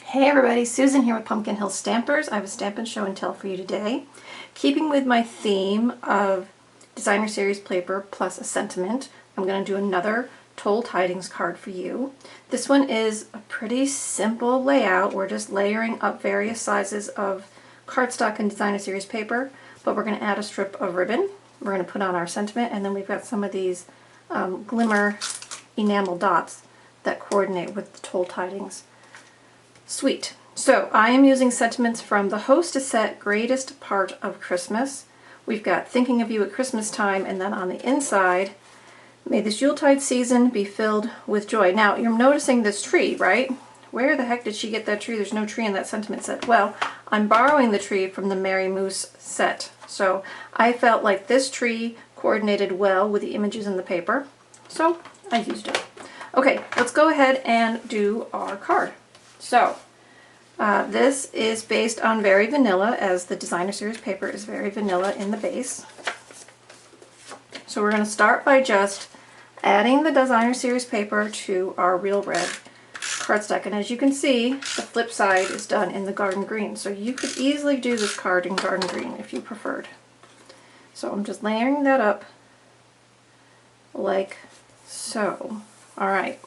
Hey everybody, Susan here with Pumpkin Hill Stampers. I have a Stampin' Show and Tell for you today. Keeping with my theme of designer series paper plus a sentiment, I'm going to do another Toile Tidings card for you. This one is a pretty simple layout. We're just layering up various sizes of cardstock and designer series paper, but we're going to add a strip of ribbon. We're going to put on our sentiment, and then we've got some of these glimmer enamel dots that coordinate with the Toile Tidings suite. So I am using sentiments from the Hostess set Greatest Part of Christmas. We've got Thinking of You at Christmas Time, and then on the inside, May this Yuletide season be filled with joy. Now you're noticing this tree, right? Where the heck did she get that tree? There's no tree in that sentiment set. Well, I'm borrowing the tree from the Merry Moose set. So I felt like this tree coordinated well with the images in the paper, so I used it. Okay, let's go ahead and do our card. So, this is based on Very Vanilla, as the designer series paper is very vanilla in the base. So we're going to start by just adding the designer series paper to our real red cardstock. And as you can see, the flip side is done in the garden green. So you could easily do this card in garden green if you preferred. So I'm just layering that up like so. Alright.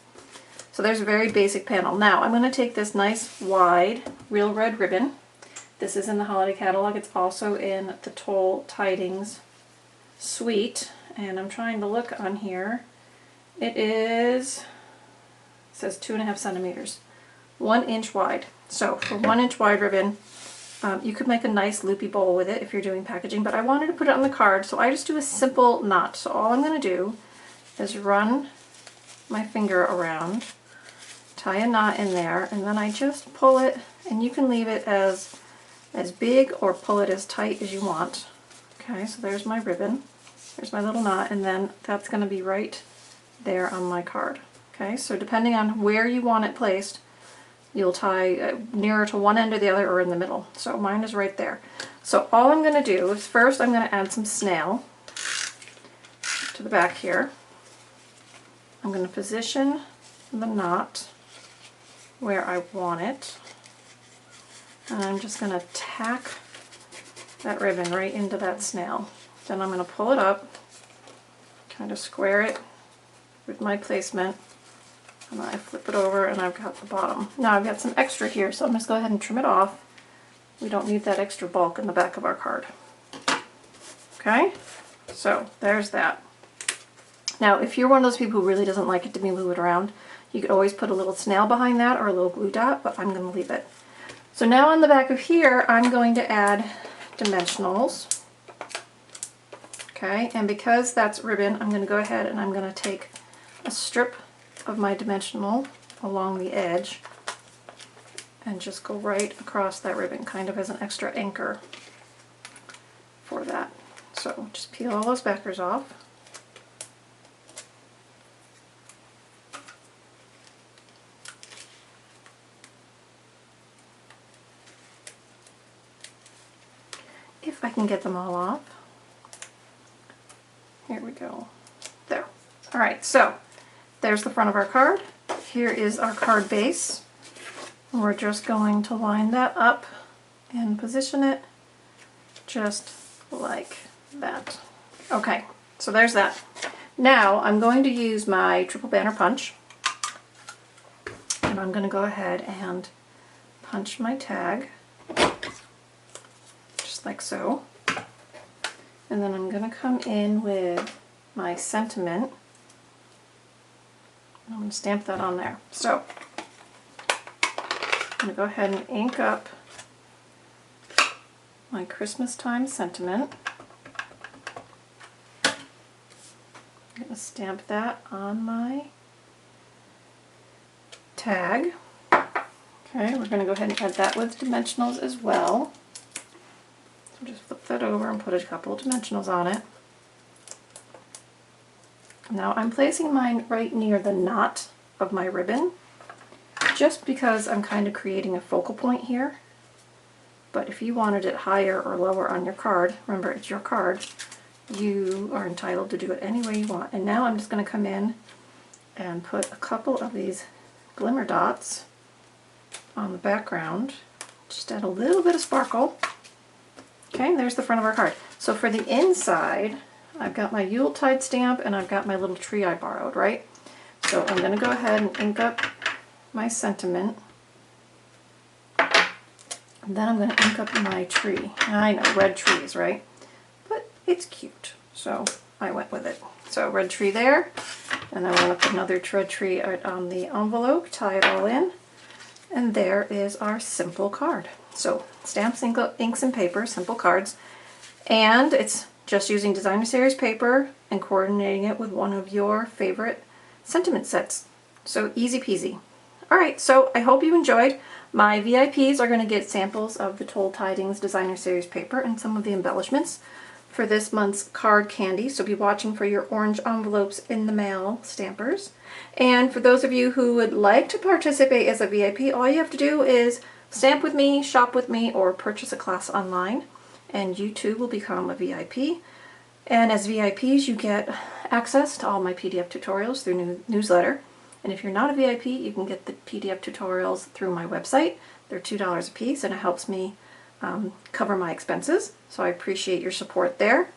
So there's a very basic panel. Now I'm going to take this nice wide real red ribbon. This is in the holiday catalog. It's also in the Toile Tidings suite. And I'm trying to look on here. It says 2.5 centimeters, 1 inch wide. So for 1 inch wide ribbon, you could make a nice loopy bowl with it if you're doing packaging, but I wanted to put it on the card, so I just do a simple knot. So all I'm going to do is run my finger around, tie a knot in there, and then I just pull it, and you can leave it as big or pull it as tight as you want. Okay, so there's my ribbon, there's my little knot, and then that's going to be right there on my card. Okay, so depending on where you want it placed, you'll tie nearer to one end or the other or in the middle. So mine is right there. So all I'm going to do is first I'm going to add some snail to the back here. I'm going to position the knot where I want it, and I'm just going to tack that ribbon right into that snail. Then I'm going to pull it up, kind of square it with my placement, and then I flip it over and I've got the bottom. Now I've got some extra here, so I'm just going to go ahead and trim it off. We don't need that extra bulk in the back of our card. Okay, so there's that. Now if you're one of those people who really doesn't like it to be moved around, you could always put a little snail behind that or a little glue dot, but I'm going to leave it. So now on the back of here, I'm going to add dimensionals. Okay, and because that's ribbon, I'm going to go ahead and I'm going to take a strip of my dimensional along the edge and just go right across that ribbon, kind of as an extra anchor for that. So just peel all those backers off. If I can get them all off. Here we go. There. Alright, so there's the front of our card. Here is our card base. We're just going to line that up and position it just like that. Okay, so there's that. Now I'm going to use my triple banner punch, and I'm going to go ahead and punch my tag just like so. And then I'm going to come in with my sentiment. I'm going to stamp that on there. So I'm going to go ahead and ink up my Christmas time sentiment. I'm going to stamp that on my tag. Okay, we're going to go ahead and add that with dimensionals as well. So just flip that over and put a couple of dimensionals on it. Now I'm placing mine right near the knot of my ribbon, just because I'm kind of creating a focal point here. But if you wanted it higher or lower on your card, remember it's your card, you are entitled to do it any way you want. And now I'm just going to come in and put a couple of these glimmer dots on the background. Just add a little bit of sparkle. Okay, there's the front of our card. So for the inside, I've got my Yuletide stamp and I've got my little tree I borrowed, right? So I'm going to go ahead and ink up my sentiment. And then I'm going to ink up my tree. I know, red trees, right? But it's cute, so I went with it. So red tree there, and then I'm going to put another red tree on the envelope, tie it all in, and there is our simple card. So stamps, inks, and paper, simple cards, and it's just using designer series paper and coordinating it with one of your favorite sentiment sets. So easy peasy. Alright, so I hope you enjoyed. My VIPs are going to get samples of the Toile Tidings designer series paper and some of the embellishments for this month's card candy, so be watching for your orange envelopes in the mail, stampers. And for those of you who would like to participate as a VIP, all you have to do is stamp with me, shop with me, or purchase a class online, and you too will become a VIP. And as VIPs, you get access to all my PDF tutorials through newsletter. And if you're not a VIP, you can get the PDF tutorials through my website. They're $2 a piece, and it helps me cover my expenses. So I appreciate your support there.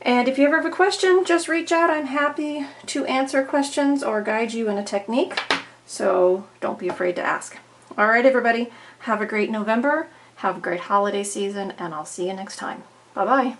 And if you ever have a question, just reach out. I'm happy to answer questions or guide you in a technique. So don't be afraid to ask. All right, everybody, have a great November. Have a great holiday season, and I'll see you next time. Bye-bye.